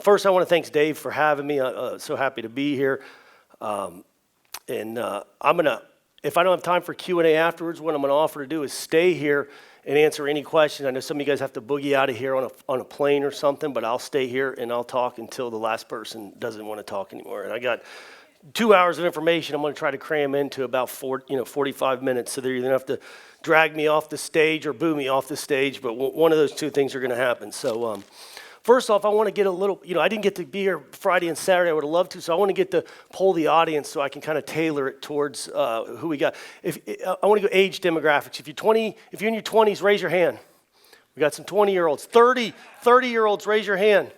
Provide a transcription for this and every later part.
First, I want to thank Dave for having me. So happy to be here. I'm gonna, if I don't have time for Q&A afterwards, what I'm gonna offer to do is stay here and answer any questions. I know some of you guys have to boogie out of here on a plane or something, but I'll stay here and I'll talk until the last person doesn't want to talk anymore. And I got 2 hours of information I'm going to try to cram into about 45 minutes. So they're either going to have to drag me off the stage or boo me off the stage, but one of those two things are going to happen. So first off, I want to get a little, I didn't get to be here Friday and Saturday. I would have loved to, so I want to get to poll the audience so I can kind of tailor it towards who we got. I want to go age demographics. If you're in your 20s, raise your hand. We got some 20-year-olds. 30-year-olds, raise your hand.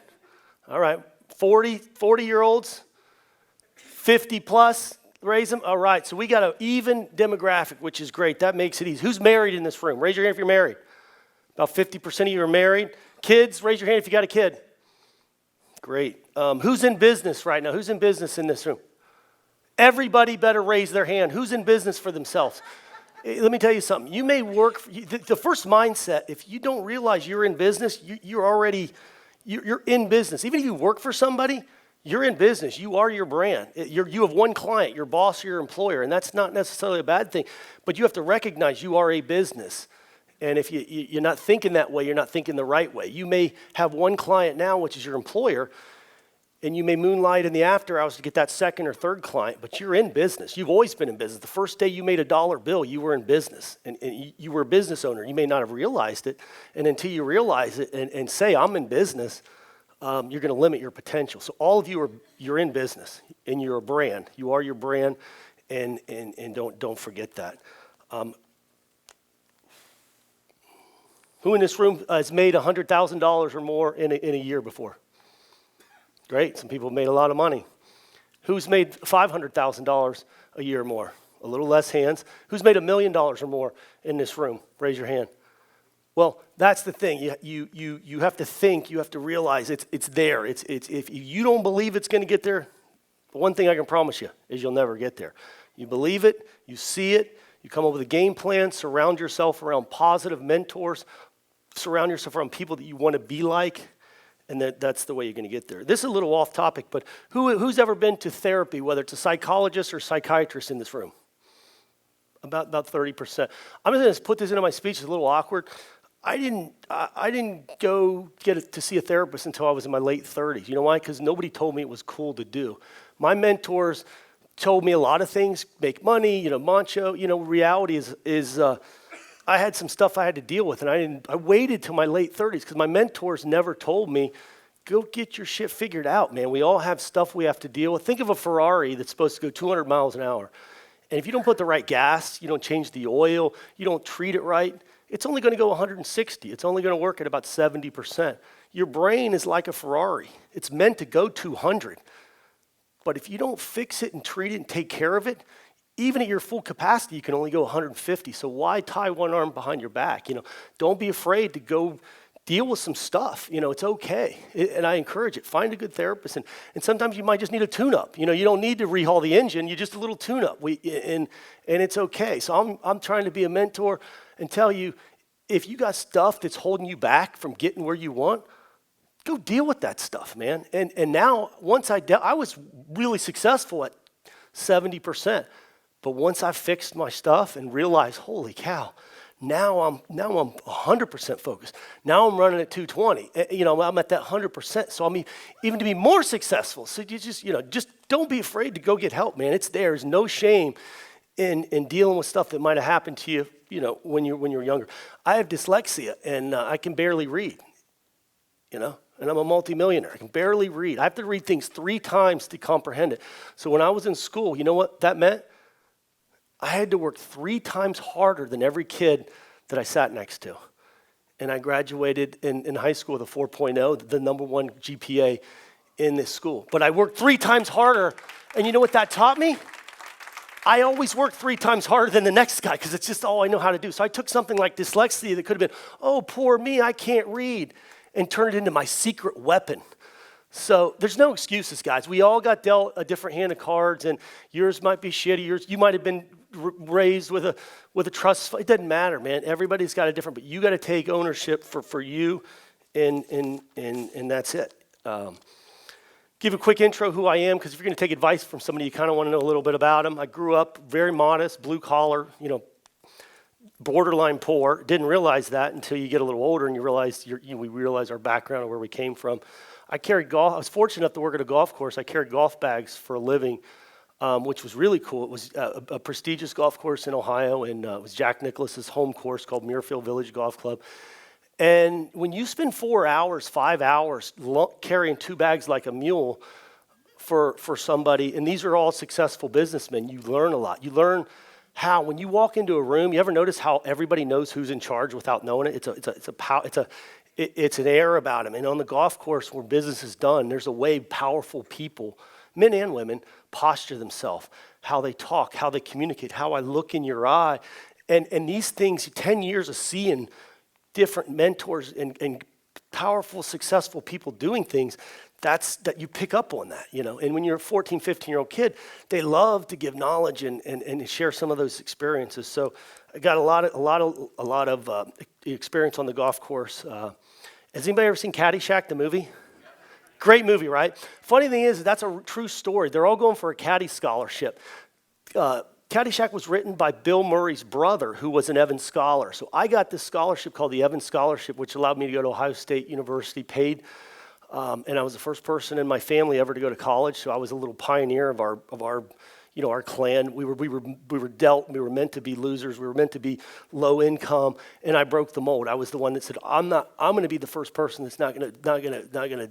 All right, 40-year-olds. 50 plus, raise them. All right, so we got an even demographic, which is great. That makes it easy. Who's married in this room? Raise your hand if you're married. About 50% of you are married. Kids, raise your hand if you got a kid. Great. Who's in business right now? Who's in business in this room? Everybody better raise their hand. Who's in business for themselves? Let me tell you something. You may work, the first mindset, if you don't realize you're in business, you're in business. Even if you work for somebody, you're in business. You are your brand. You have one client, your boss or your employer, and that's not necessarily a bad thing. But you have to recognize you are a business. And if you're not thinking that way, you're not thinking the right way. You may have one client now, which is your employer, and you may moonlight in the after hours to get that second or third client, but you're in business. You've always been in business. The first day you made a $1 bill, you were in business, and you were a business owner. You may not have realized it, and until you realize it and say, I'm in business, you're going to limit your potential. So all of you you're in business, and you're a brand. You are your brand, and don't forget that. Who in this room has made $100,000 or more in a year before? Great. Some people have made a lot of money. Who's made $500,000 a year or more? A little less hands. Who's made $1 million or more in this room? Raise your hand. Well, that's the thing. You have to think. You have to realize it's there. It's if you don't believe it's going to get there, the one thing I can promise you is you'll never get there. You believe it. You see it. You come up with a game plan. Surround yourself around positive mentors. Surround yourself around people that you want to be like, and that's the way you're going to get there. This is a little off topic, but who's ever been to therapy, whether it's a psychologist or psychiatrist in this room? About 30%. I'm just going to put this into my speech. It's a little awkward. I didn't go to see a therapist until I was in my late 30s. You know why? Because nobody told me it was cool to do. My mentors told me a lot of things, make money, macho. Reality is I had some stuff I had to deal with, and I waited till my late 30s because my mentors never told me, go get your shit figured out, man. We all have stuff we have to deal with. Think of a Ferrari that's supposed to go 200 miles an hour. And if you don't put the right gas, you don't change the oil, you don't treat it right, it's only going to go 160. It's only going to work at about 70%. Your brain is like a Ferrari. It's meant to go 200. But if you don't fix it and treat it and take care of it, even at your full capacity, you can only go 150. So why tie one arm behind your back? Don't be afraid to go deal with some stuff. It's okay. And I encourage it. Find a good therapist. And sometimes you might just need a tune-up. You don't need to rehaul the engine. You just a little tune-up. And it's okay. So I'm trying to be a mentor and tell you, if you got stuff that's holding you back from getting where you want, go deal with that stuff, man. And now, once I was really successful at 70%. But once I fixed my stuff and realized, holy cow, now I'm 100% focused. Now I'm running at 220. I'm at that 100%. So even to be more successful. So you just don't be afraid to go get help, man. It's there. There's no shame in dealing with stuff that might have happened to you, when you're younger. I have dyslexia, and I can barely read, and I'm a multimillionaire. I can barely read. I have to read things 3 times to comprehend it. So when I was in school, you know what that meant? I had to work 3 times harder than every kid that I sat next to. And I graduated in high school with a 4.0, the number 1 GPA in this school. But I worked 3 times harder, and you know what that taught me? I always work 3 times harder than the next guy because it's just all I know how to do. So I took something like dyslexia that could have been, oh, poor me, I can't read, and turned it into my secret weapon. So there's no excuses, guys. We all got dealt a different hand of cards, and yours might be shitty. You might have been raised with a trust. It doesn't matter, man. Everybody's got a different, but you got to take ownership for you, and that's it. Give a quick intro who I am, because if you're going to take advice from somebody, you kind of want to know a little bit about them. I grew up very modest, blue collar, borderline poor. Didn't realize that until you get a little older and you realize we realize our background and where we came from. I was fortunate enough to work at a golf course. I carried golf bags for a living, which was really cool. It was a prestigious golf course in Ohio, and it was Jack Nicklaus's home course called Muirfield Village Golf Club. And when you spend 4 hours, 5 hours carrying 2 bags like a mule for somebody, and these are all successful businessmen, you learn a lot. You learn how, when you walk into a room, you ever notice how everybody knows who's in charge without knowing it? It's an air about them. And on the golf course where business is done, there's a way powerful people, men and women, posture themselves, how they talk, how they communicate, how I look in your eye. And these things, 10 years of seeing different mentors and powerful, successful people doing things, that you pick up on that, And when you're a 14, 15-year-old kid, they love to give knowledge and share some of those experiences. So I got a lot of experience on the golf course. Has anybody ever seen Caddyshack, the movie? Great movie, right? Funny thing is, that's a true story. They're all going for a caddy scholarship. Caddyshack was written by Bill Murray's brother, who was an Evans Scholar. So I got this scholarship called the Evans Scholarship, which allowed me to go to Ohio State University, paid. And I was the first person in my family ever to go to college. So I was a little pioneer of our clan. We were meant to be losers. We were meant to be low income, and I broke the mold. I was the one that said, I'm going to be the first person that's not going to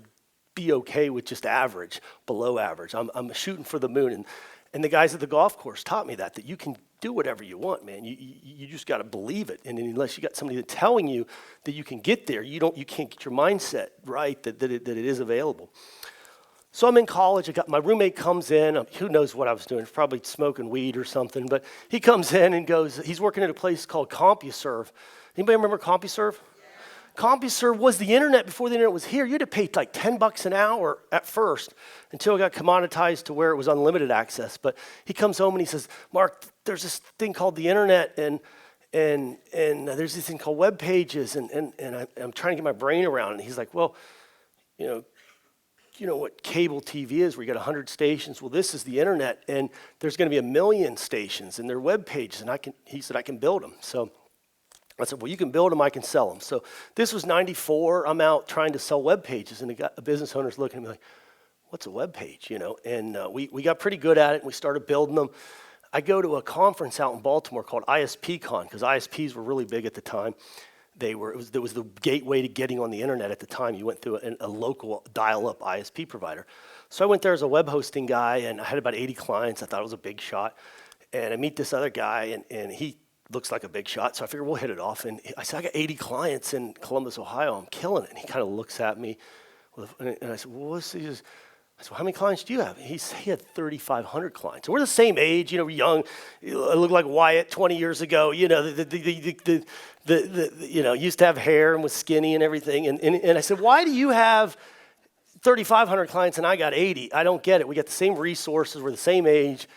be okay with just average, below average. I'm shooting for the moon. And the guys at the golf course taught me that you can do whatever you want, man. You just got to believe it. And unless you got somebody that's telling you that you can get there, you can't get your mindset right that it is available. So I'm in college. My roommate comes in. Who knows what I was doing? Probably smoking weed or something. But he comes in and goes, he's working at a place called Compuserve. Anybody remember Compuserve? Compuserve was the internet before the internet was here. You had to pay like $10 an hour at first until it got commoditized to where it was unlimited access. But he comes home and he says, Mark, there's this thing called the internet and there's this thing called web pages and I'm trying to get my brain around it. And he's like, well, you know what cable TV is, where you got 100 stations. Well, this is the internet, and there's going to be 1 million stations and their web pages. And he said, I can build them. So I said, well, you can build them, I can sell them. So this was 94. I'm out trying to sell web pages, and a business owner's looking at me like, what's a web page, And we got pretty good at it, and we started building them. I go to a conference out in Baltimore called ISPCon, because ISPs were really big at the time. It was the gateway to getting on the internet at the time. You went through a local dial-up ISP provider. So I went there as a web hosting guy, and I had about 80 clients. I thought it was a big shot. And I meet this other guy, and he looks like a big shot, so I figured we'll hit it off. And I said, I got 80 clients in Columbus, Ohio. I'm killing it. And he kind of looks at me, and I said, well, what's this? I said, well, how many clients do you have? He had 3,500 clients. So we're the same age, we're young. I look like Wyatt 20 years ago. Used to have hair and was skinny and everything. And I said, why do you have 3,500 clients and I got 80? I don't get it. We got the same resources. We're the same age.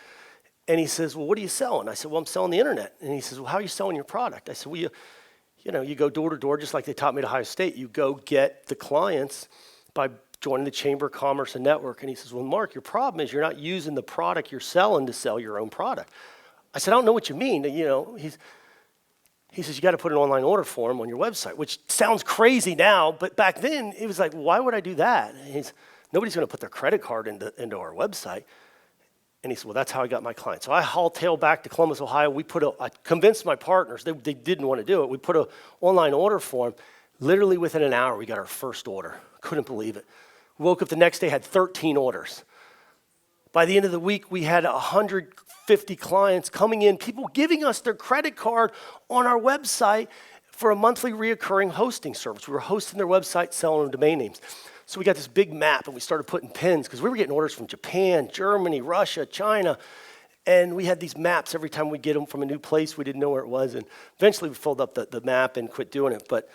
And he says, well, what are you selling? I said, well, I'm selling the internet. And he says, well, how are you selling your product? I said, well, you go door to door, just like they taught me at Ohio State. You go get the clients by joining the Chamber of Commerce and Network. And he says, well, Mark, your problem is you're not using the product you're selling to sell your own product. I said, I don't know what you mean. He says, you got to put an online order form on your website, which sounds crazy now, but back then it was like, why would I do that? Nobody's going to put their credit card into our website. And he said, well, that's how I got my clients. So I hauled back to Columbus, Ohio. I convinced my partners. They didn't want to do it. We put an online order form. Literally within an hour, we got our first order. Couldn't believe it. Woke up the next day, had 13 orders. By the end of the week, we had 150 clients coming in, people giving us their credit card on our website for a monthly reoccurring hosting service. We were hosting their website, selling them domain names. So we got this big map, and we started putting pins, because we were getting orders from Japan, Germany, Russia, China, and we had these maps every time we get them from a new place. We didn't know where it was, and eventually we filled up the map and quit doing it. But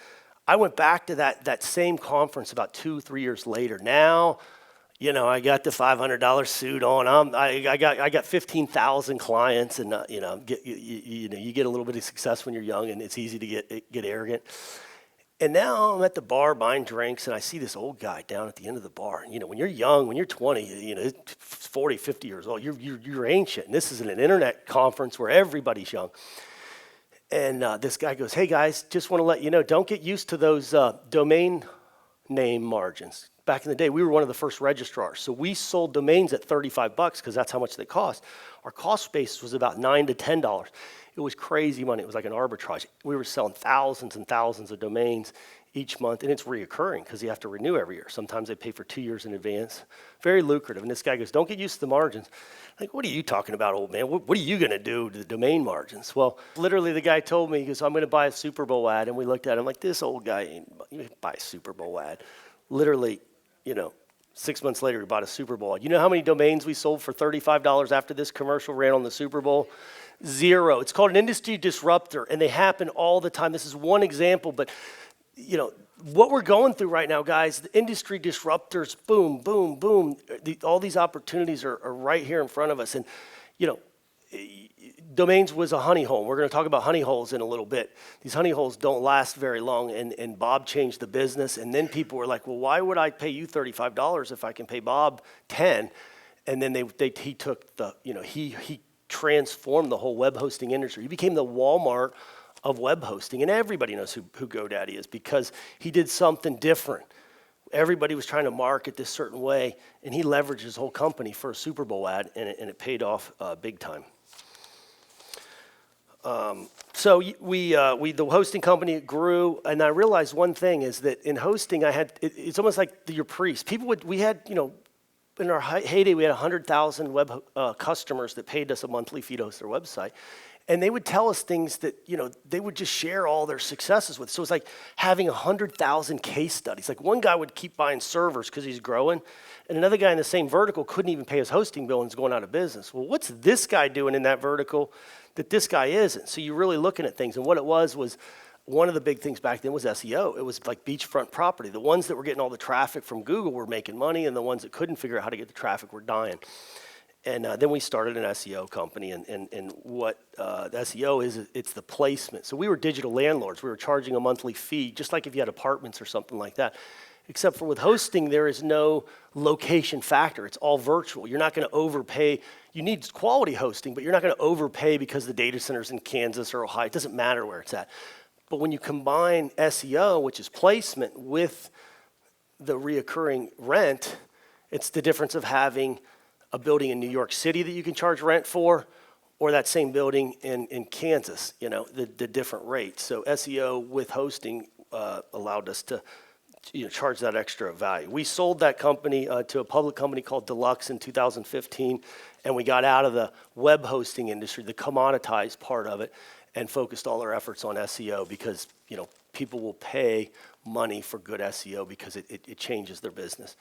I went back to that same conference about 2-3 years later. Now, I got the $500 suit on. I got 15,000 clients, and you get a little bit of success when you're young, and it's easy to get arrogant. And now I'm at the bar buying drinks, and I see this old guy down at the end of the bar. And, when you're young, when you're 20, 40, 50 years old, you're ancient. And this is an internet conference where everybody's young. And this guy goes, "Hey guys, just want to let you know, don't get used to those domain name margins." Back in the day, we were one of the first registrars. So we sold domains at $35 because that's how much they cost. Our cost base was about $9 to $10. It was crazy money. It was like an arbitrage. We were selling thousands and thousands of domains each month, and it's reoccurring because you have to renew every year. Sometimes they pay for 2 years in advance. Very lucrative. And this guy goes, "Don't get used to the margins." Like, "What are you talking about, old man? What are you going to do to the domain margins?" Well, literally the guy told me, he goes, "I'm going to buy a Super Bowl ad." And we looked at him like, this old guy ain't buy a Super Bowl ad. Literally, 6 months later, we bought a Super Bowl ad. You know how many domains we sold for $35 after this commercial ran on the Super Bowl? 0. It's called an industry disruptor, and they happen all the time. This is one example, but what we're going through right now, guys, the industry disruptors, boom, boom, boom. All these opportunities are right here in front of us. And, domains was a honey hole. We're going to talk about honey holes in a little bit. These honey holes don't last very long, and Bob changed the business. And then people were like, "Well, why would I pay you $35 if I can pay Bob 10?" And then he took the, he transformed the whole web hosting industry. He became the Walmart of web hosting, and everybody knows who GoDaddy is because he did something different. Everybody was trying to market this certain way, and he leveraged his whole company for a Super Bowl ad, and it paid off big time. So the hosting company grew, and I realized one thing is that in hosting, it's almost like your priest. In our heyday, we had 100,000 web customers that paid us a monthly fee to host their website. And they would tell us things that, they would just share all their successes with. So it's like having 100,000 case studies. Like one guy would keep buying servers because he's growing, and another guy in the same vertical couldn't even pay his hosting bill and is going out of business. Well, what's this guy doing in that vertical that this guy isn't? So you're really looking at things. And what it was one of the big things back then was SEO. It was like beachfront property. The ones that were getting all the traffic from Google were making money, and the ones that couldn't figure out how to get the traffic were dying. And then we started an SEO company, and what the SEO is, it's the placement. So we were digital landlords. We were charging a monthly fee, just like if you had apartments or something like that. Except for with hosting, there is no location factor. It's all virtual. You're not going to overpay. You need quality hosting, but you're not going to overpay because the data center's in Kansas or Ohio. It doesn't matter where it's at. But when you combine SEO, which is placement, with the reoccurring rent, it's the difference of having a building in New York City that you can charge rent for, or that same building in Kansas, the different rates. So SEO with hosting allowed us to charge that extra value. We sold that company to a public company called Deluxe in 2015, and we got out of the web hosting industry, the commoditized part of it, and focused all our efforts on SEO because people will pay money for good SEO because it changes their business.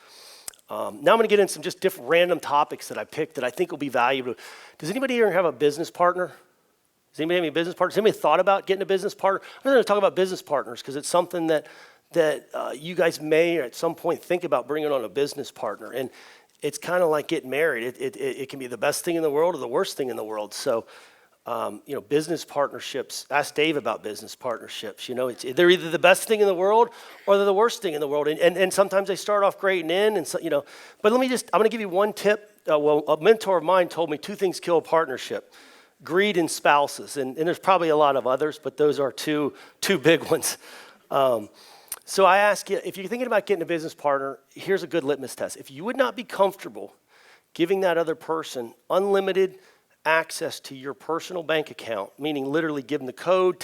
Now I'm going to get into some just different random topics that I picked that I think will be valuable. Does anybody here have a business partner? Does anybody have any business partners? Has anybody thought about getting a business partner? I'm going to talk about business partners because it's something that you guys may at some point think about bringing on a business partner. And it's kind of like getting married. It can be the best thing in the world or the worst thing in the world. So, business partnerships, ask Dave about business partnerships. They're either the best thing in the world or they're the worst thing in the world. And sometimes they start off great and end. And so, but I'm going to give you one tip. A mentor of mine told me 2 things kill a partnership: greed and spouses. And there's probably a lot of others, but those are two big ones. So I ask you, if you're thinking about getting a business partner, here's a good litmus test. If you would not be comfortable giving that other person unlimited access to your personal bank account, meaning literally give them the code,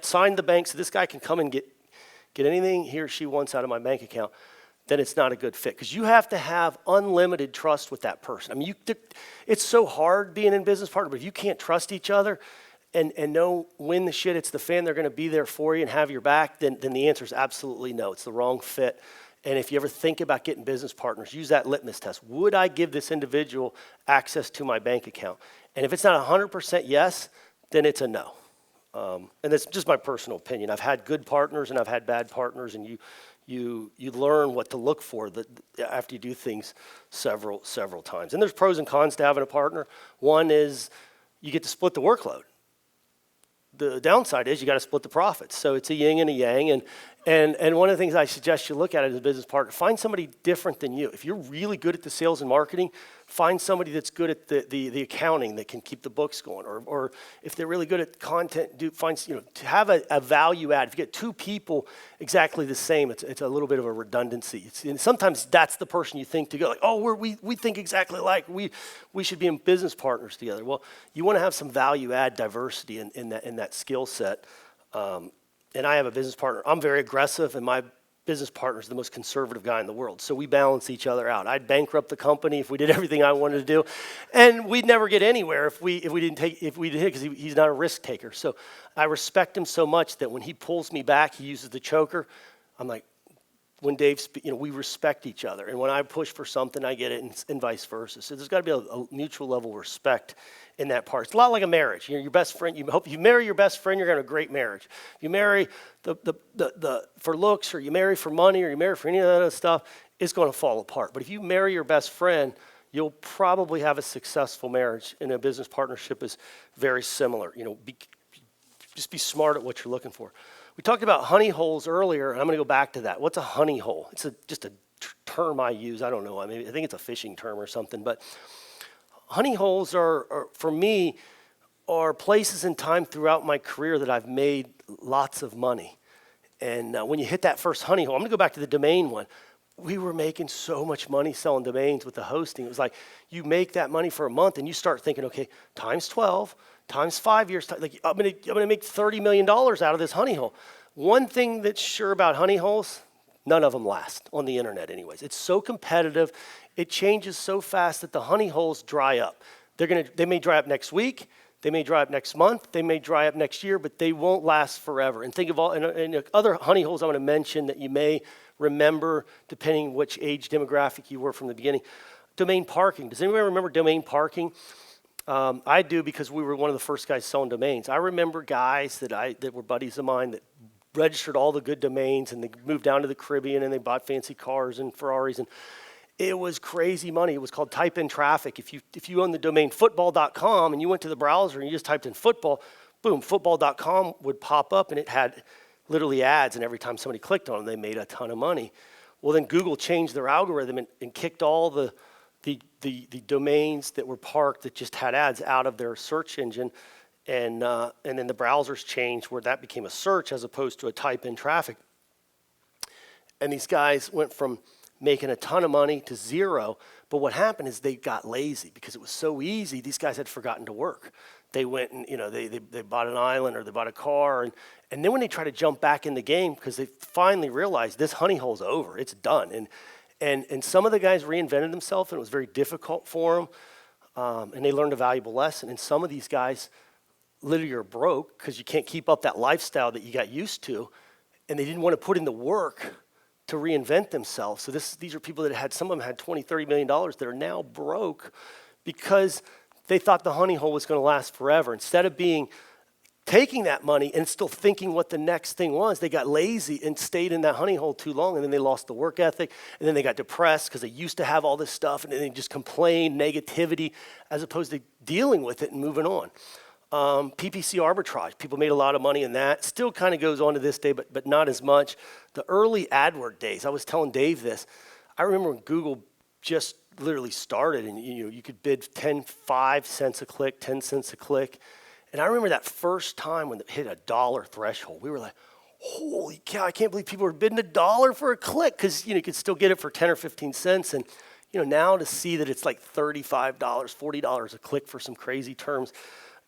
sign the bank so this guy can come and get anything he or she wants out of my bank account, then it's not a good fit. Because you have to have unlimited trust with that person. I mean, it's so hard being in business partner, but if you can't trust each other and know when the shit hits the fan, they're going to be there for you and have your back, then the answer is absolutely no. It's the wrong fit. And if you ever think about getting business partners, use that litmus test. Would I give this individual access to my bank account? And if it's not 100% yes, then it's a no. And that's just my personal opinion. I've had good partners and I've had bad partners, and you learn what to look for after you do things several times. And there's pros and cons to having a partner. One is you get to split the workload. The downside is you got to split the profits. So it's a yin and a yang, And one of the things I suggest you look at as a business partner, find somebody different than you. If you're really good at the sales and marketing, find somebody that's good at the accounting that can keep the books going. Or if they're really good at content, to have a value add. If you get two people exactly the same, it's a little bit of a redundancy. And sometimes that's the person you think to go, like, oh, we think exactly alike. We should be in business partners together. Well, you want to have some value add diversity in that skill set. And I have a business partner. I'm very aggressive, and my business partner is the most conservative guy in the world. So we balance each other out. I'd bankrupt the company if we did everything I wanted to do, and we'd never get anywhere if we did because he's not a risk taker. So I respect him so much that when he pulls me back, he uses the choker. I'm like, when Dave, we respect each other, and when I push for something, I get it, and vice versa. So there's got to be a mutual level of respect in that part. It's a lot like a marriage. Your best friend. You hope you marry your best friend, you're going to have a great marriage. You marry for looks, or you marry for money, or you marry for any of that other stuff, it's going to fall apart. But if you marry your best friend, you'll probably have a successful marriage. And a business partnership is very similar. Just be smart at what you're looking for. We talked about honey holes earlier, and I'm going to go back to that. What's a honey hole? It's just a term I use. I don't know. I think it's a fishing term or something. But honey holes are, for me, are places in time throughout my career that I've made lots of money. And when you hit that first honey hole, I'm going to go back to the domain one. We were making so much money selling domains with the hosting. It was like you make that money for a month, and you start thinking, okay, times 12, times 5 years, I'm gonna make $30 million out of this honey hole. One thing that's sure about honey holes, none of them last on the internet anyways. It's so competitive, it changes so fast that the honey holes dry up. They may dry up next week, they may dry up next month, they may dry up next year, but they won't last forever. And think of all and other honey holes I'm gonna mention that you may remember depending which age demographic you were from the beginning. Domain parking. Does anybody remember domain parking? I do, because we were one of the first guys selling domains. I remember guys that were buddies of mine that registered all the good domains, and they moved down to the Caribbean and they bought fancy cars and Ferraris, and it was crazy money. It was called type in traffic. If you owned the domain football.com and you went to the browser and you just typed in football, boom, football.com would pop up, and it had literally ads, and every time somebody clicked on them, they made a ton of money. Well, then Google changed their algorithm and kicked all the domains that were parked that just had ads out of their search engine, and then the browsers changed where that became a search as opposed to a type in traffic. And these guys went from making a ton of money to zero, but what happened is they got lazy because it was so easy. These guys had forgotten to work. They went and they bought an island or they bought a car, and then when they tried to jump back in the game, because they finally realized this honey hole's over, it's done, and some of the guys reinvented themselves, and it was very difficult for them, and they learned a valuable lesson. And some of these guys literally are broke because you can't keep up that lifestyle that you got used to, and they didn't want to put in the work to reinvent themselves. So these are people that had, some of them had $20, $30 million that are now broke because they thought the honey hole was going to last forever. Instead of taking that money and still thinking what the next thing was, they got lazy and stayed in that honey hole too long, and then they lost the work ethic, and then they got depressed because they used to have all this stuff, and then they just complained, negativity, as opposed to dealing with it and moving on. Ppc Arbitrage, people made a lot of money in that. Still kind of goes on to this day, but not as much. The early AdWord days, I was telling Dave this. I remember when Google just literally started, and you could bid 5 cents a click, 10 cents a click. And I remember that first time when it hit $1 threshold, we were like, holy cow, I can't believe people are bidding $1 for a click, because you could still get it for 10 or 15 cents. And now to see that it's like $35, $40 a click for some crazy terms,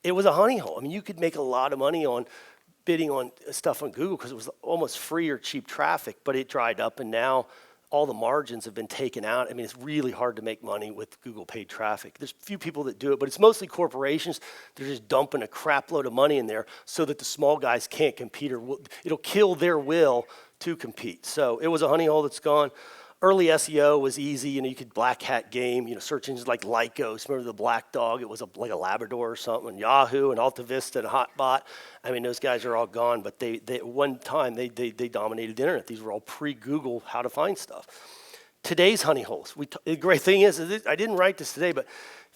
it was a honey hole. I mean, you could make a lot of money on bidding on stuff on Google because it was almost free or cheap traffic, but it dried up, and now all the margins have been taken out. I mean, it's really hard to make money with Google paid traffic. There's a few people that do it, but it's mostly corporations. They're just dumping a crap load of money in there so that the small guys can't compete, or it'll kill their will to compete. So it was a honey hole that's gone. Early SEO was easy. You could black hat game. Search engines like Lycos. Remember the black dog? It was like a Labrador or something. And Yahoo and Alta Vista and HotBot. I mean, those guys are all gone. But they at one time they dominated the internet. These were all pre-Google how to find stuff. Today's honey holes. The great thing is I didn't write this today, but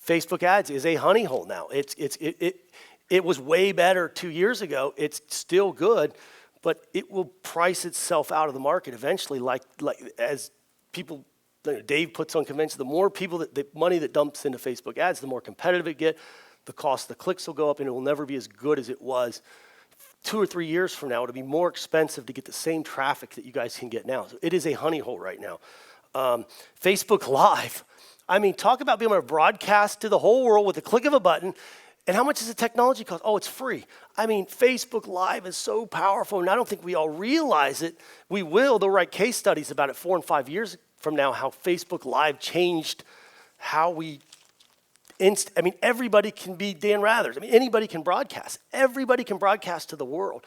Facebook ads is a honey hole now. It was way better 2 years ago. It's still good. but it will price itself out of the market eventually, like as people, Dave puts on convention, the more people, the money that dumps into Facebook ads, the more competitive it gets, the cost of the clicks will go up, and it will never be as good as it was 2 or 3 years from now. It'll be more expensive to get the same traffic that you guys can get now. So it is a honey hole right now. Facebook Live, I mean, talk about being able to broadcast to the whole world with the click of a button. And how much does the technology cost? Oh, it's free. I mean, Facebook Live is so powerful, and I don't think we all realize it. We will. They'll write case studies about it 4 and 5 years from now, how Facebook Live changed how we I mean, everybody can be Dan Rathers. I mean, anybody can broadcast. Everybody can broadcast to the world.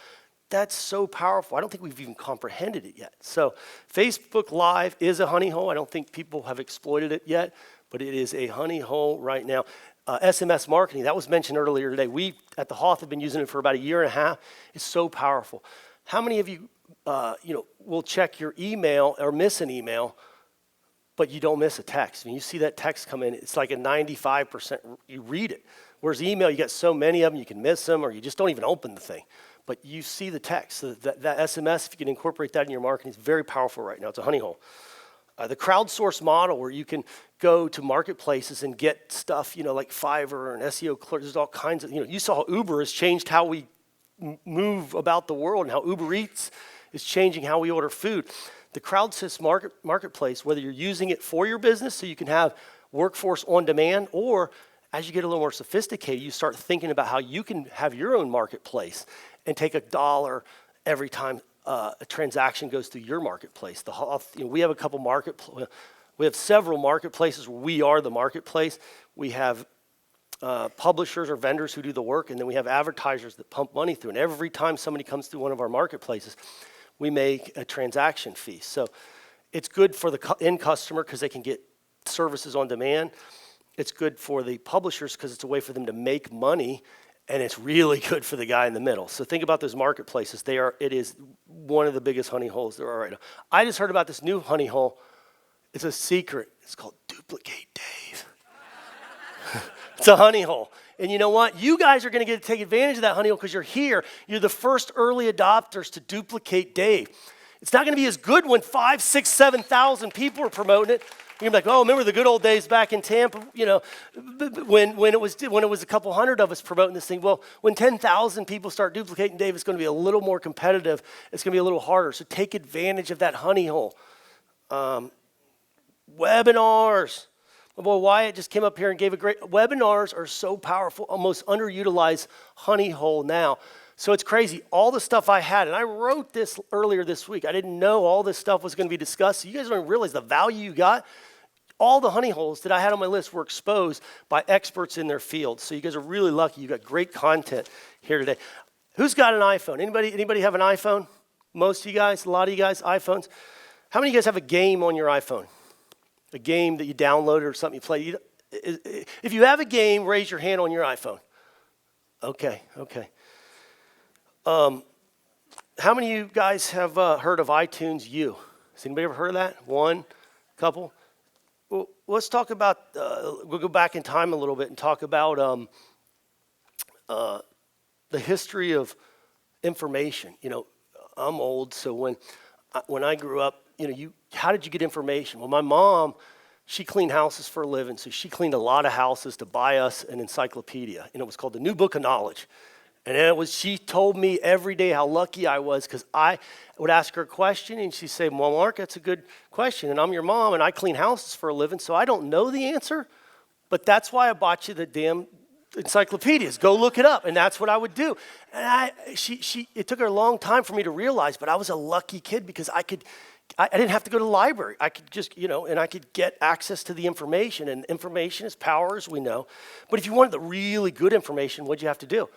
That's so powerful. I don't think we've even comprehended it yet. So Facebook Live is a honey hole. I don't think people have exploited it yet, but it is a honey hole right now. SMS marketing, that was mentioned earlier today. We at the HOTH have been using it for about 1.5 years. It's so powerful. How many of you, will check your email or miss an email, but you don't miss a text? When you see that text come in, it's like a 95% you read it. Whereas email, you get so many of them, you can miss them, or you just don't even open the thing. But you see the text. So that SMS, if you can incorporate that in your marketing, is very powerful right now. It's a honey hole. The crowdsource model, where you can go to marketplaces and get stuff, like Fiverr and SEO clerks. There's all kinds of, you saw how Uber has changed how we move about the world, and how Uber Eats is changing how we order food. The crowdsource marketplace, whether you're using it for your business so you can have workforce on demand, or as you get a little more sophisticated, you start thinking about how you can have your own marketplace and take $1 every time a transaction goes through your marketplace. We have a couple we have several marketplaces where we are the marketplace. We have publishers or vendors who do the work, and then we have advertisers that pump money through. And every time somebody comes through one of our marketplaces, we make a transaction fee. So it's good for the end customer because they can get services on demand. It's good for the publishers because it's a way for them to make money, and it's really good for the guy in the middle. So think about those marketplaces. It is one of the biggest honey holes there are right now. I just heard about this new honey hole. It's a secret. It's called Duplicate Dave. It's a honey hole. And you know what? You guys are going to get to take advantage of that honey hole because you're here. You're the first early adopters to Duplicate Dave. It's not going to be as good when 5, 6, 7,000 people are promoting it. You're like, oh, remember the good old days back in Tampa, when it was a couple hundred of us promoting this thing. Well, when 10,000 people start duplicating Dave, it's going to be a little more competitive. It's going to be a little harder. So take advantage of that honey hole. Webinars. My boy Wyatt just came up here and gave a great. Webinars are so powerful, almost underutilized honey hole now. So it's crazy. All the stuff I had, and I wrote this earlier this week. I didn't know all this stuff was going to be discussed. So you guys don't realize the value you got. All the honey holes that I had on my list were exposed by experts in their field. So you guys are really lucky. You got great content here today. Who's got an iPhone? Anybody have an iPhone? Most of you guys, a lot of you guys, iPhones. How many of you guys have a game on your iPhone? A game that you downloaded or something you play? If you have a game, raise your hand on your iPhone. Okay. How many of you guys have heard of iTunes U? Has anybody ever heard of that? One? Couple? Well, let's talk about, we'll go back in time a little bit and talk about the history of information. I'm old, so when I grew up, how did you get information? Well, my mom, she cleaned houses for a living, so she cleaned a lot of houses to buy us an encyclopedia, and it was called the New Book of Knowledge. And she told me every day how lucky I was because I would ask her a question and she'd say, well, Mark, that's a good question. And I'm your mom and I clean houses for a living, so I don't know the answer. But that's why I bought you the damn encyclopedias. Go look it up. And that's what I would do. And it took her a long time for me to realize, but I was a lucky kid because I didn't have to go to the library. I could just, and I could get access to the information. And information is power, as we know. But if you wanted the really good information, what'd you have to do?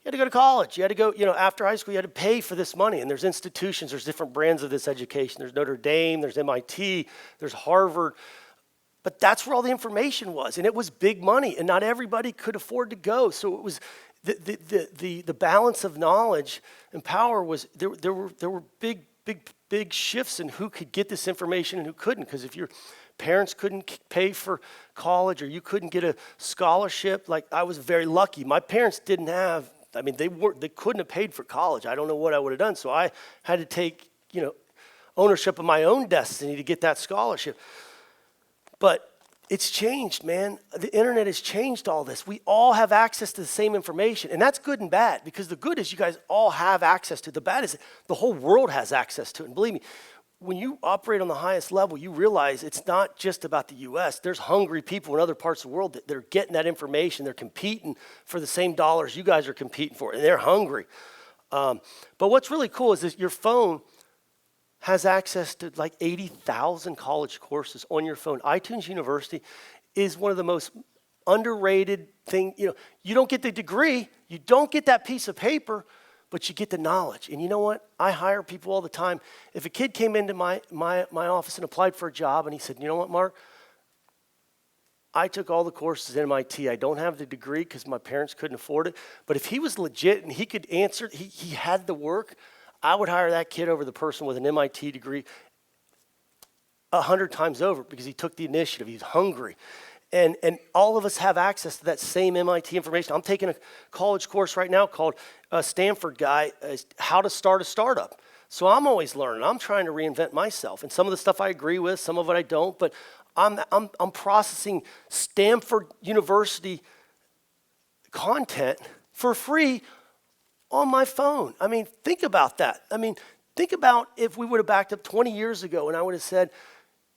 You had to go to college. You had to go, after high school, you had to pay for this money. And there's institutions, there's different brands of this education. There's Notre Dame, there's MIT, there's Harvard. But that's where all the information was. And it was big money. And not everybody could afford to go. So it was the balance of knowledge and power was, there were big shifts in who could get this information and who couldn't. Because if your parents couldn't pay for college or you couldn't get a scholarship, like I was very lucky. My parents didn't have I mean, they couldn't have paid for college. I don't know what I would have done. So I had to take, ownership of my own destiny to get that scholarship. But it's changed, man. The internet has changed all this. We all have access to the same information. And that's good and bad, because the good is you guys all have access to it. The bad is the whole world has access to it. And believe me, when you operate on the highest level, you realize it's not just about the U.S. There's hungry people in other parts of the world that are getting that information. They're competing for the same dollars you guys are competing for, and they're hungry. But what's really cool is that your phone has access to like 80,000 college courses on your phone. iTunes University is one of the most underrated things. You don't get the degree, you don't get that piece of paper, but you get the knowledge. And you know what? I hire people all the time. If a kid came into my office and applied for a job and he said, you know what, Mark? I took all the courses at MIT. I don't have the degree because my parents couldn't afford it. But if he was legit and he could answer, he had the work, I would hire that kid over the person with an MIT degree 100 times over, because he took the initiative. He's hungry. And all of us have access to that same MIT information. I'm taking a college course right now called Stanford Guy, How to Start a Startup. So I'm always learning. I'm trying to reinvent myself. And some of the stuff I agree with, some of it I don't. But I'm processing Stanford University content for free on my phone. I mean, think about that. I mean, think about if we would have backed up 20 years ago and I would have said,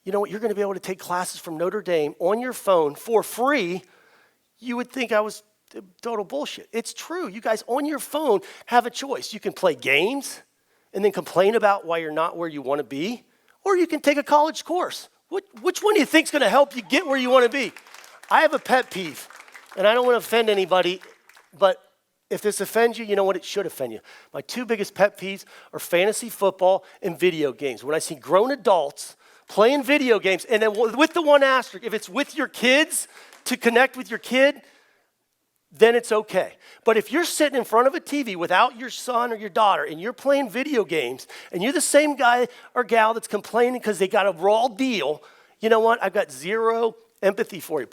you know what, you're going to be able to take classes from Notre Dame on your phone for free. You would think I was total bullshit. It's true. You guys on your phone have a choice. You can play games and then complain about why you're not where you want to be, or you can take a college course. Which one do you think is going to help you get where you want to be? I have a pet peeve, and I don't want to offend anybody, but if this offends you, you know what? It should offend you. My two biggest pet peeves are fantasy football and video games. When I see grown adults playing video games, and then with the one asterisk, if it's with your kids, to connect with your kid, then it's okay. But if you're sitting in front of a TV without your son or your daughter and you're playing video games and you're the same guy or gal that's complaining because they got a raw deal, you know what? I've got zero empathy for you.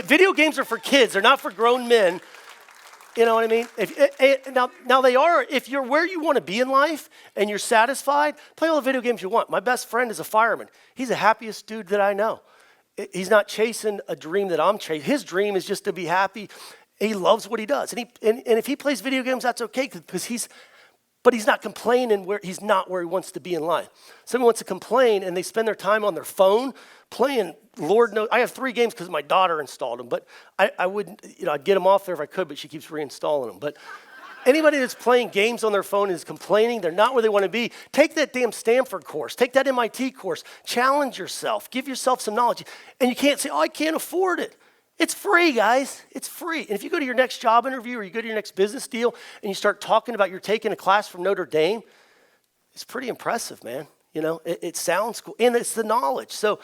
Video games are for kids. They're not for grown men. You know what I mean? Now they are, if you're where you want to be in life and you're satisfied, play all the video games you want. My best friend is a fireman. He's the happiest dude that I know. He's not chasing a dream that I'm chasing. His dream is just to be happy. He loves what he does. And if he plays video games, that's okay, because he's not complaining where he's not where he wants to be in life. Someone wants to complain and they spend their time on their phone playing, Lord knows. I have 3 games because my daughter installed them, but I wouldn't, I'd get them off there if I could, but she keeps reinstalling them. But anybody that's playing games on their phone is complaining, they're not where they want to be. Take that damn Stanford course. Take that MIT course. Challenge yourself. Give yourself some knowledge. And you can't say, oh, I can't afford it. It's free, guys. It's free. And if you go to your next job interview or you go to your next business deal and you start talking about you're taking a class from Notre Dame, it's pretty impressive, man. It sounds cool. And it's the knowledge. So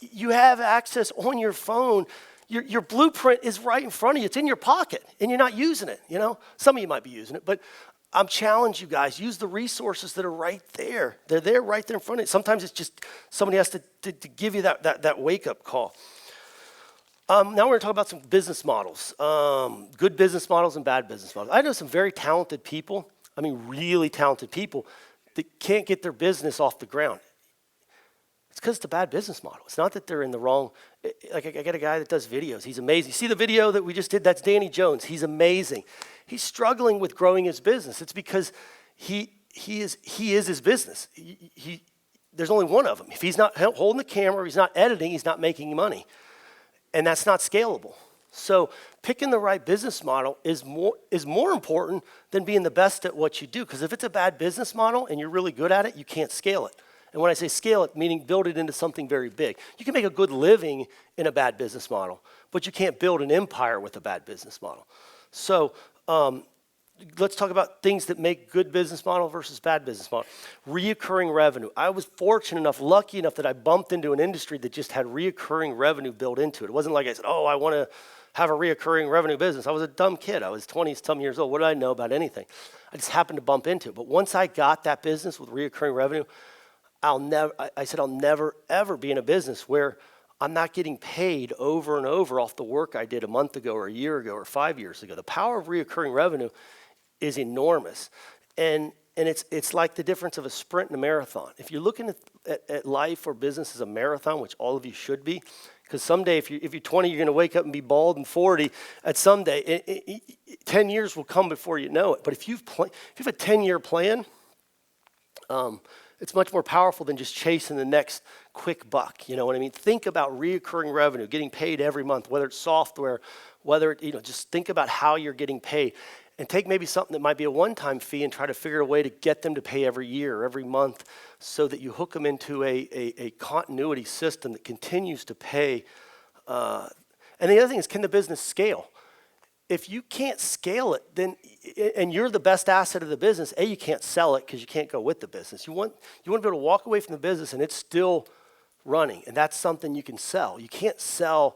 you have access on your phone. Your blueprint is right in front of you. It's in your pocket, and you're not using it. Some of you might be using it, but I'm challenging you guys. Use the resources that are right there. They're there right there in front of you. Sometimes it's just somebody has to give you that wake-up call. Now we're going to talk about some business models, good business models and bad business models. I know some very talented people, really talented people, that can't get their business off the ground. It's because it's a bad business model. It's not that they're in the wrong. Like I got a guy that does videos. He's amazing. You see the video that we just did? That's Danny Jones. He's amazing. He's struggling with growing his business. It's because he is his business. There's only one of them. If he's not holding the camera, he's not editing, he's not making money. And that's not scalable. So picking the right business model is more important than being the best at what you do. Because if it's a bad business model and you're really good at it, you can't scale it. And when I say scale it, meaning build it into something very big. You can make a good living in a bad business model, but you can't build an empire with a bad business model. So let's talk about things that make good business model versus bad business model. Reoccurring revenue. I was fortunate enough, lucky enough that I bumped into an industry that just had reoccurring revenue built into it. It wasn't like I said, oh, I want to have a reoccurring revenue business. I was a dumb kid. I was 20-some years old. What did I know about anything? I just happened to bump into it. But once I got that business with reoccurring revenue, I'll never, ever be in a business where I'm not getting paid over and over off the work I did a month ago or a year ago or 5 years ago. The power of reoccurring revenue is enormous. And it's like the difference of a sprint and a marathon. If you're looking at life or business as a marathon, which all of you should be, because someday if you're 20, you're going to wake up and be bald, and 40, at someday, 10 years will come before you know it. But if you have a 10-year plan, it's much more powerful than just chasing the next quick buck. You know what I mean? Think about reoccurring revenue, getting paid every month, whether it's software, whether just think about how you're getting paid. And take maybe something that might be a one-time fee and try to figure a way to get them to pay every year or every month so that you hook them into a continuity system that continues to pay. And the other thing is, can the business scale? If you can't scale it, then and you're the best asset of the business, you can't sell it because you can't go with the business. You want to be able to walk away from the business and it's still running, and that's something you can sell. You can't sell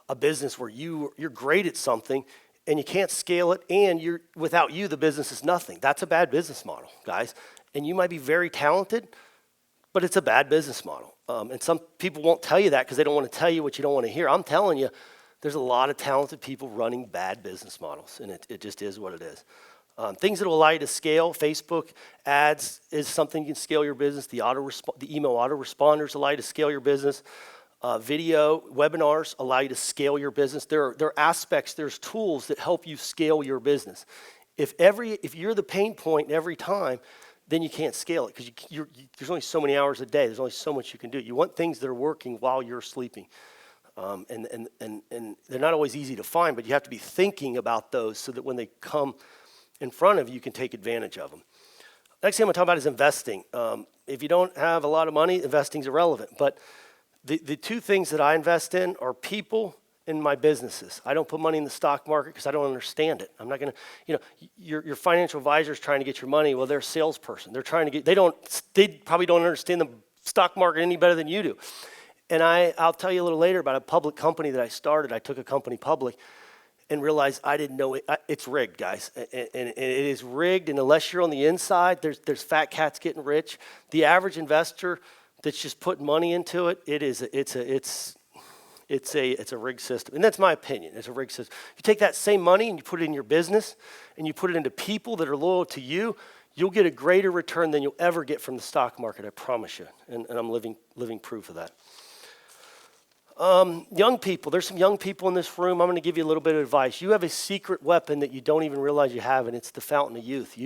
a business where you're great at something and you can't scale it, and without you, the business is nothing. That's a bad business model, guys. And you might be very talented, but it's a bad business model. And some people won't tell you that because they don't want to tell you what you don't want to hear. I'm telling you, there's a lot of talented people running bad business models, and it just is what it is. Things that will allow you to scale: Facebook ads is something you can scale your business. The email autoresponders allow you to scale your business. Video webinars allow you to scale your business. There are aspects, there's tools that help you scale your business. If you're the pain point every time, then you can't scale it because there's only so many hours a day. There's only so much you can do. You want things that are working while you're sleeping. And they're not always easy to find, but you have to be thinking about those so that when they come in front of you, you can take advantage of them. Next thing I'm going to talk about is investing. If you don't have a lot of money, investing is irrelevant. But the two things that I invest in are people and my businesses. I don't put money in the stock market because I don't understand it. I'm not going to, your financial advisor is trying to get your money. Well, they're a salesperson. They're trying to get, they probably don't understand the stock market any better than you do. And I'll tell you a little later about a public company that I started. I took a company public and realized I didn't know it. It's rigged, guys. And it is rigged, and unless you're on the inside, there's fat cats getting rich. The average investor that's just putting money into it, it's a rigged system. And that's my opinion. It's a rigged system. If you take that same money and you put it in your business and you put it into people that are loyal to you, you'll get a greater return than you'll ever get from the stock market, I promise you. And I'm living proof of that. Young people, there's some young people in this room. I'm going to give you a little bit of advice. You have a secret weapon that you don't even realize you have, and it's the fountain of youth.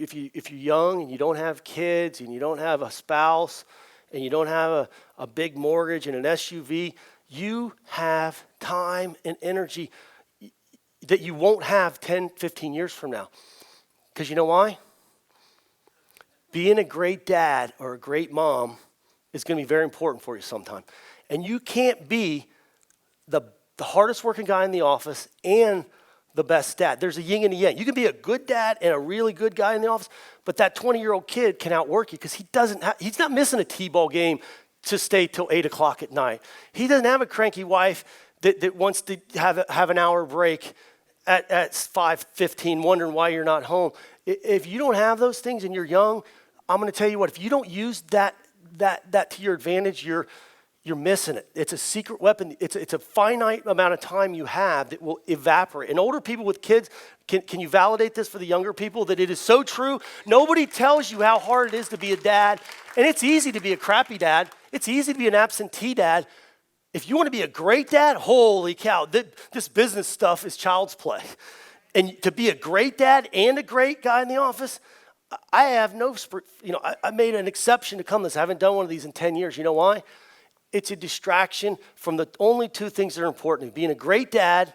If you're young and you don't have kids and you don't have a spouse and you don't have a big mortgage and an SUV, you have time and energy that you won't have 10, 15 years from now. Because you know why? Being a great dad or a great mom is going to be very important for you sometime. And you can't be the hardest working guy in the office and the best dad. There's a yin and a yang. You can be a good dad and a really good guy in the office, but that 20-year-old kid can outwork you because he's not missing a T-ball game to stay till 8 o'clock at night. He doesn't have a cranky wife that wants to have an hour break at 5:15, wondering why you're not home. If you don't have those things and you're young, I'm going to tell you what, if you don't use that to your advantage, you're missing it. It's a secret weapon. It's a finite amount of time you have that will evaporate. And older people with kids, can you validate this for the younger people that it is so true? Nobody tells you how hard it is to be a dad. And it's easy to be a crappy dad. It's easy to be an absentee dad. If you want to be a great dad, holy cow, this business stuff is child's play. And to be a great dad and a great guy in the office, I have I made an exception to come to this. I haven't done one of these in 10 years. You know why? It's a distraction from the only two things that are important: being a great dad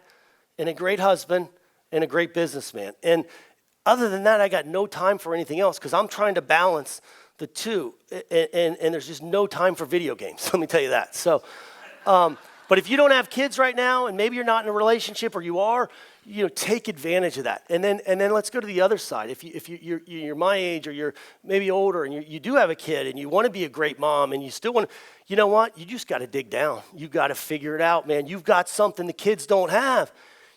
and a great husband and a great businessman. And other than that, I got no time for anything else because I'm trying to balance the two. And there's just no time for video games. Let me tell you that. So, but if you don't have kids right now, and maybe you're not in a relationship, or you are, take advantage of that. And then let's go to the other side. If you're my age, or you're maybe older, and you do have a kid, and you want to be a great mom, and you still want to, you know what? You just got to dig down. You got to figure it out, man. You've got something the kids don't have.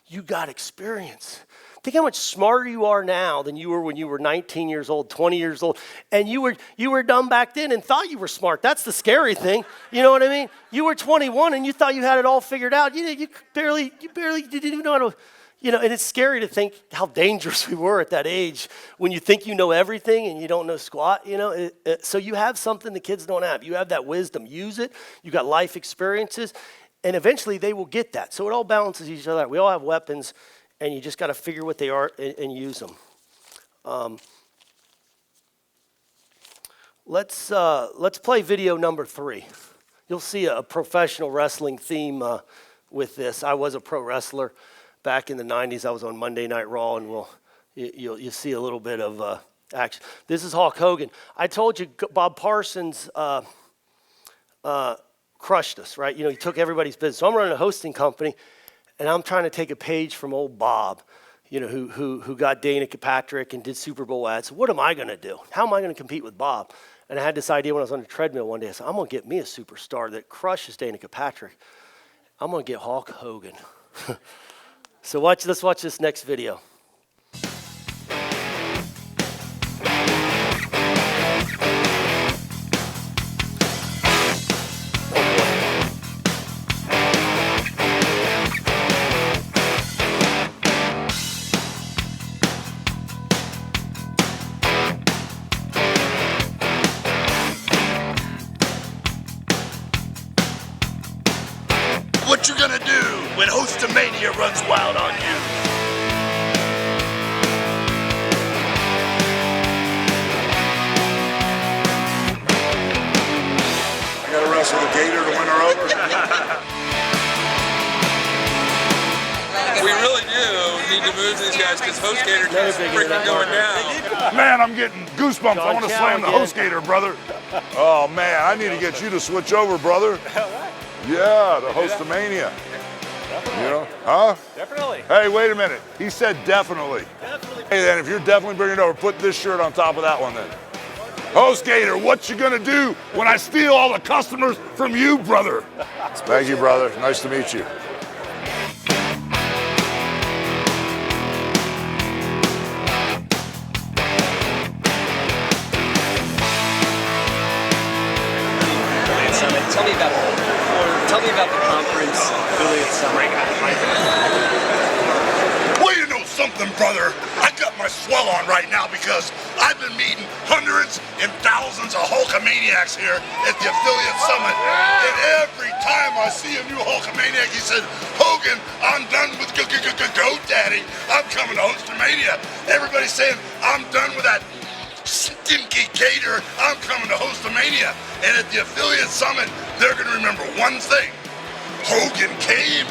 You got experience. Think how much smarter you are now than you were when you were 19 years old, 20 years old. And you were dumb back then and thought you were smart. That's the scary thing. You know what I mean? You were 21 and you thought you had it all figured out. You barely didn't even know how to, You know, and it's scary to think how dangerous we were at that age when you think you know everything and you don't know squat, you know. So you have something the kids don't have. You have that wisdom. Use it. You got life experiences, and eventually they will get that. So it all balances each other out. We all have weapons, and you just got to figure what they are and use them. Let's play video number 3. You'll see a professional wrestling theme with this. I was a pro wrestler. Back in the 90s, I was on Monday Night Raw, and you'll see a little bit of action. This is Hulk Hogan. I told you Bob Parsons crushed us, right? You know, he took everybody's business. So I'm running a hosting company, and I'm trying to take a page from old Bob, you know, who got Danica Patrick and did Super Bowl ads. What am I going to do? How am I going to compete with Bob? And I had this idea when I was on the treadmill one day. I said, I'm going to get me a superstar that crushes Danica Patrick. I'm going to get Hulk Hogan. So let's watch this next video. What you gonna do when Hostomania runs wild on you? I gotta wrestle the gator to win her over. We really do need to move these guys because HostGator keeps freaking going down. Man, I'm getting goosebumps. I want to slam the HostGator, brother. Oh man, I need to get you to switch over, brother. Yeah, the Hostomania. Definitely. You know, huh? Definitely. Hey, wait a minute. He said definitely. Definitely. Hey, then, if you're definitely bringing it over, put this shirt on top of that one then. HostGator, what you gonna do when I steal all the customers from you, brother? Thank you, brother. Nice to meet you. Tell me about the conference affiliate summit. Well, you know something, brother? I got my swell on right now because I've been meeting hundreds and thousands of Hulkamaniacs here at the affiliate summit. And every time I see a new Hulkamaniac, he said, Hogan, I'm done with GoDaddy. I'm coming to Hostomania. Everybody's saying, I'm done with that stinky gator. I'm coming to Hostomania. And at the affiliate summit, they're going to remember one thing. Hogan came,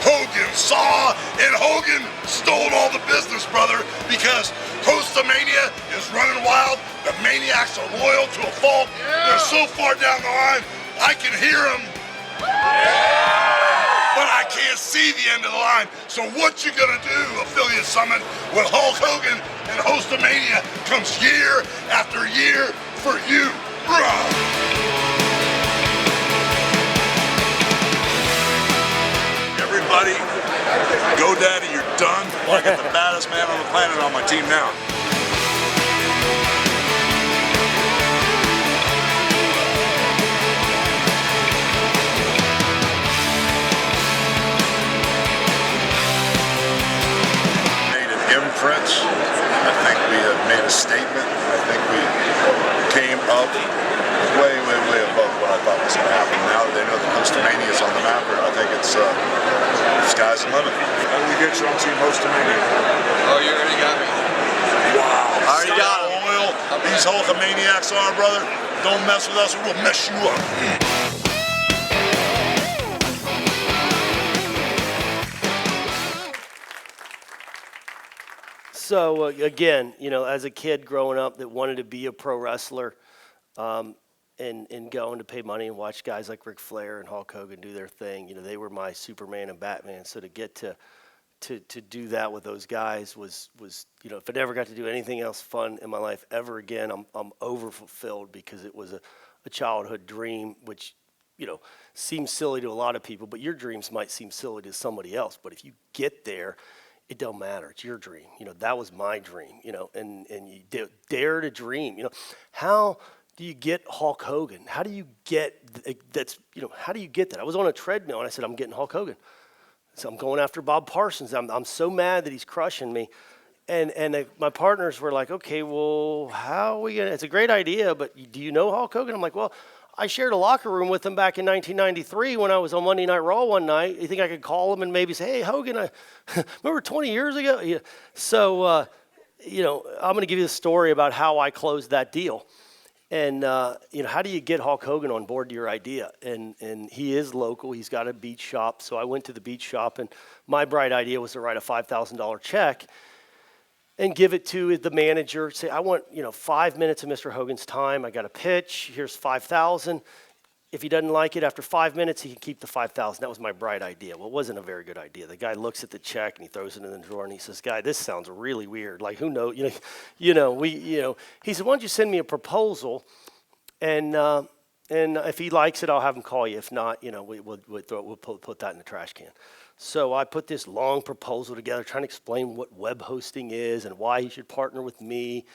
Hogan saw, and Hogan stole all the business, brother, because Hostomania is running wild. The maniacs are loyal to a fault. Yeah. They're so far down the line, I can hear them. Yeah. But I can't see the end of the line. So what you gonna do, affiliate summit, with Hulk Hogan and Hostomania comes year after year for you, bro. Everybody, GoDaddy, you're done. I got the baddest man on the planet on my team now. Made an imprint. I think we have made a statement. I think we came up way above what I thought was going to happen. Now that they know that Hostomania is on the map, I think it's sky's the limit. How do we get you on Team Hostomania? Oh, you already got me. Wow. I already got him. Loyal these Hulkamaniacs are, brother. Don't mess with us or we'll mess you up. So again, you know, as a kid growing up that wanted to be a pro wrestler, and going to pay money and watch guys like Ric Flair and Hulk Hogan do their thing, you know, they were my Superman and Batman. So to get to do that with those guys was you know, if I never got to do anything else fun in my life ever again, I'm overfulfilled because it was a childhood dream, which, you know, seems silly to a lot of people, but your dreams might seem silly to somebody else. But if you get there, it don't matter. It's your dream. You know, that was my dream, you know, and you dare to dream. You know, how do you get Hulk Hogan? How do you get that's, you know, how do you get that? I was on a treadmill and I said, I'm getting Hulk Hogan. So I'm going after Bob Parsons. I'm so mad that he's crushing me. And my partners were like, okay, well, how are we going to, it's a great idea, but do you know Hulk Hogan? I'm like, well, I shared a locker room with him back in 1993 when I was on Monday Night Raw one night. You think I could call him and maybe say, hey, Hogan, I remember 20 years ago? Yeah. So, I'm going to give you the story about how I closed that deal. And, how do you get Hulk Hogan on board to your idea? And he is local. He's got a beach shop. So I went to the beach shop, and my bright idea was to write a $5,000 check and give it to the manager. Say, I want 5 minutes of Mr. Hogan's time. I got a pitch. Here's $5,000. If he doesn't like it after 5 minutes, he can keep the $5,000. That was my bright idea. Well, it wasn't a very good idea. The guy looks at the check and he throws it in the drawer and he says, "Guy, this sounds really weird. Like, who knows? He said, why don't you send me a proposal, and if he likes it, I'll have him call you. If not, we'll put that in the trash can." So I put this long proposal together trying to explain what web hosting is and why he should partner with me,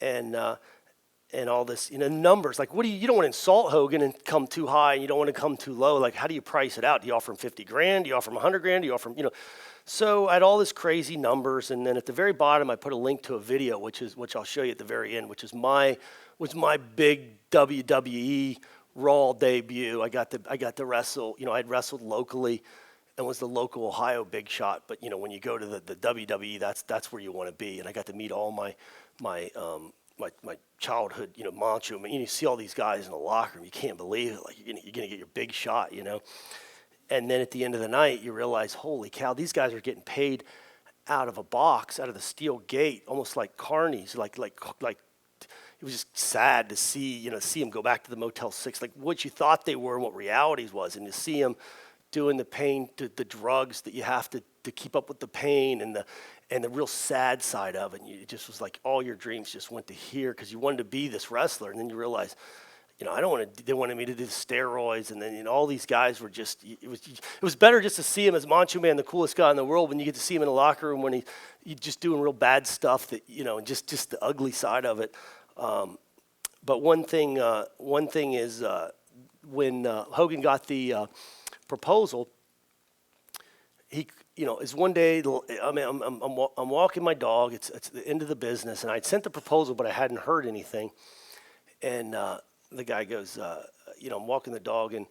and all this, numbers. Like, you don't want to insult Hogan and come too high, and you don't want to come too low. Like, how do you price it out? Do you offer him 50 grand? Do you offer him 100 grand? Do you offer him, So I had all this crazy numbers, and then at the very bottom, I put a link to a video, which I'll show you at the very end, which is my big WWE Raw debut. I got to wrestle. I'd wrestled locally and was the local Ohio big shot. But when you go to the WWE, that's where you want to be. And I got to meet all my childhood, macho. I mean, you see all these guys in the locker room. You can't believe it. Like, you're gonna get your big shot, And then at the end of the night, you realize, holy cow, these guys are getting paid out of a box, out of the steel gate, almost like carnies. Like it was just sad to see them go back to the Motel 6, like what you thought they were and what realities was, and to see them doing the pain, the drugs that you have to keep up with the pain, and the real sad side of it. And it just was like all your dreams just went to here because you wanted to be this wrestler, and then you realize, they wanted me to do steroids, and then all these guys were just. It was better just to see him as Macho Man, the coolest guy in the world, when you get to see him in the locker room when he's just doing real bad stuff that just the ugly side of it. But one thing is when Hogan got the proposal, he is one day. I mean, I'm walking my dog. It's the end of the business, and I'd sent the proposal, but I hadn't heard anything, and. The guy goes, I'm walking the dog, and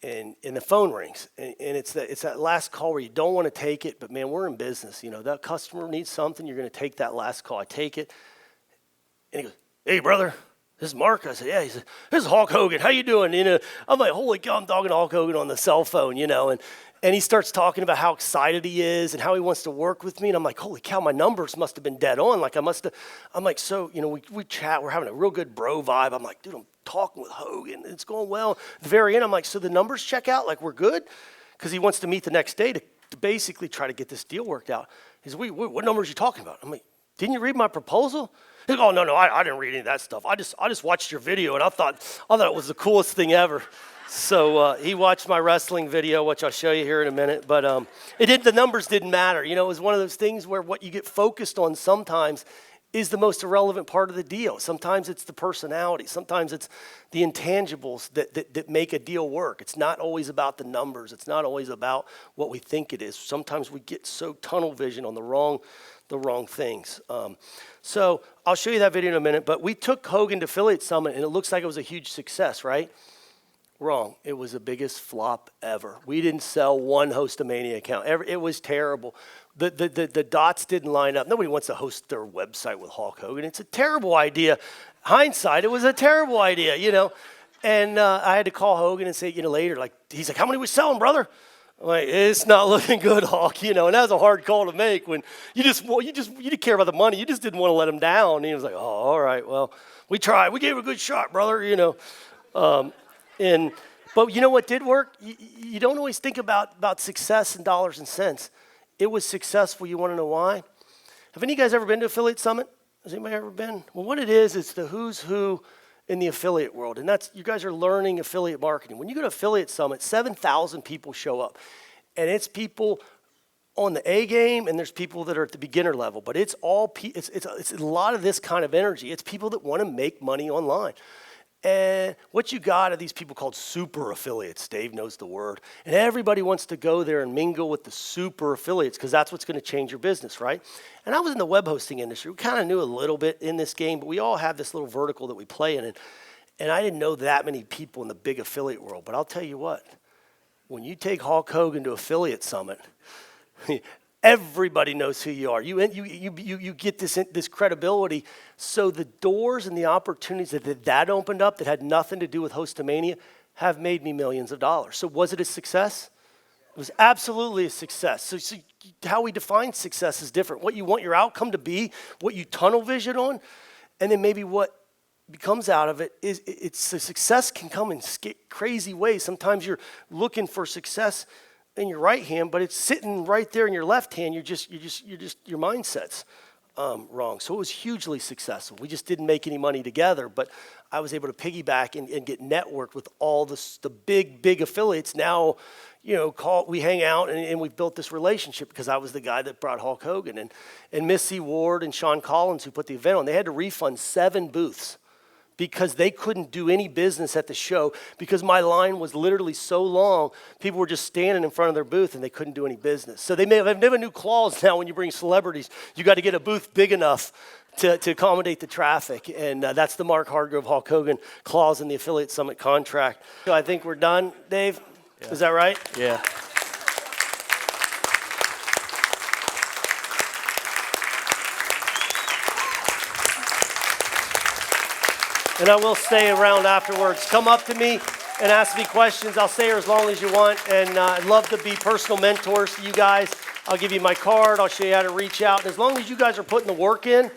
the phone rings, and it's that last call where you don't want to take it, but man, we're in business. That customer needs something. You're going to take that last call. I take it, and he goes, "Hey, brother, this is Mark." I said, "Yeah." He said, "This is Hulk Hogan. How you doing?" I'm like, "Holy cow, I'm talking to Hulk Hogan on the cell phone," And he starts talking about how excited he is and how he wants to work with me. And I'm like, holy cow, my numbers must have been dead on. Like, I'm like, so, we chat. We're having a real good bro vibe. I'm like, dude, I'm talking with Hogan. It's going well. At the very end, I'm like, so the numbers check out? Like, we're good? Because he wants to meet the next day to basically try to get this deal worked out. He said, what numbers are you talking about? I'm like, didn't you read my proposal? He goes, "Oh, no, I didn't read any of that stuff. I just watched your video, and I thought it was the coolest thing ever." So he watched my wrestling video, which I'll show you here in a minute. But the numbers didn't matter. It was one of those things where what you get focused on sometimes is the most irrelevant part of the deal. Sometimes it's the personality. Sometimes it's the intangibles that make a deal work. It's not always about the numbers. It's not always about what we think it is. Sometimes we get so tunnel vision on the wrong things. So I'll show you that video in a minute. But we took Hogan to Affiliate Summit, and it looks like it was a huge success, right? Wrong. It was the biggest flop ever. We didn't sell one Hostomania account. It was terrible. The dots didn't line up. Nobody wants to host their website with Hulk Hogan. It's a terrible idea. Hindsight, it was a terrible idea, And I had to call Hogan and say, later, like, he's like, "How many we selling, brother?" I'm like, "It's not looking good, Hulk." And that was a hard call to make when you didn't care about the money. You just didn't want to let him down. And he was like, "Oh, all right, well, we tried. We gave it a good shot, brother." But you know what did work? You don't always think about success in dollars and cents. It was successful. You want to know why? Have any of you guys ever been to Affiliate Summit? Has anybody ever been? Well, what it is, it's the who's who in the affiliate world. And you guys are learning affiliate marketing. When you go to Affiliate Summit, 7,000 people show up. And it's people on the A game, and there's people that are at the beginner level. But it's a lot of this kind of energy. It's people that want to make money online. And what you got are these people called super affiliates. Dave knows the word. And everybody wants to go there and mingle with the super affiliates because that's what's going to change your business, right? And I was in the web hosting industry. We kind of knew a little bit in this game, but we all have this little vertical that we play in. And I didn't know that many people in the big affiliate world. But I'll tell you what, when you take Hulk Hogan to Affiliate Summit, everybody knows who you are. You get this credibility. So the doors and the opportunities that opened up that had nothing to do with Hostomania have made me millions of dollars. So was it a success? It was absolutely a success. So how we define success is different. What you want your outcome to be, what you tunnel vision on, and then maybe what becomes out of it is the success can come in crazy ways. Sometimes you're looking for success in your right hand, but it's sitting right there in your left hand. Your mindset's wrong. So it was hugely successful. We just didn't make any money together, but I was able to piggyback and get networked with all the big affiliates. Now, we hang out and we've built this relationship because I was the guy that brought Hulk Hogan and Missy Ward and Sean Collins who put the event on. They had to refund 7 booths because they couldn't do any business at the show because my line was literally so long, people were just standing in front of their booth and they couldn't do any business. So they have a new clause now when you bring celebrities. You got to get a booth big enough to accommodate the traffic, and that's the Marc Hardgrove Hulk Hogan clause in the Affiliate Summit contract. So I think we're done, Dave? Yeah. Is that right? Yeah. And I will stay around afterwards. Come up to me and ask me questions. I'll stay here as long as you want. And I'd love to be personal mentors to you guys. I'll give you my card. I'll show you how to reach out. And as long as you guys are putting the work in,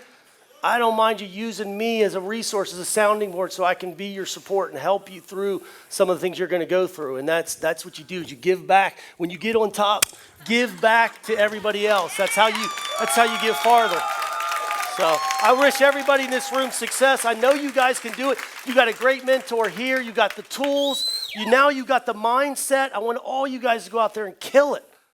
I don't mind you using me as a resource, as a sounding board, so I can be your support and help you through some of the things you're going to go through. And that's what you do, is you give back. When you get on top, give back to everybody else. That's how you get farther. So I wish everybody in this room success. I know you guys can do it. You got a great mentor here. You got the tools. Now you got the mindset. I want all you guys to go out there and kill it.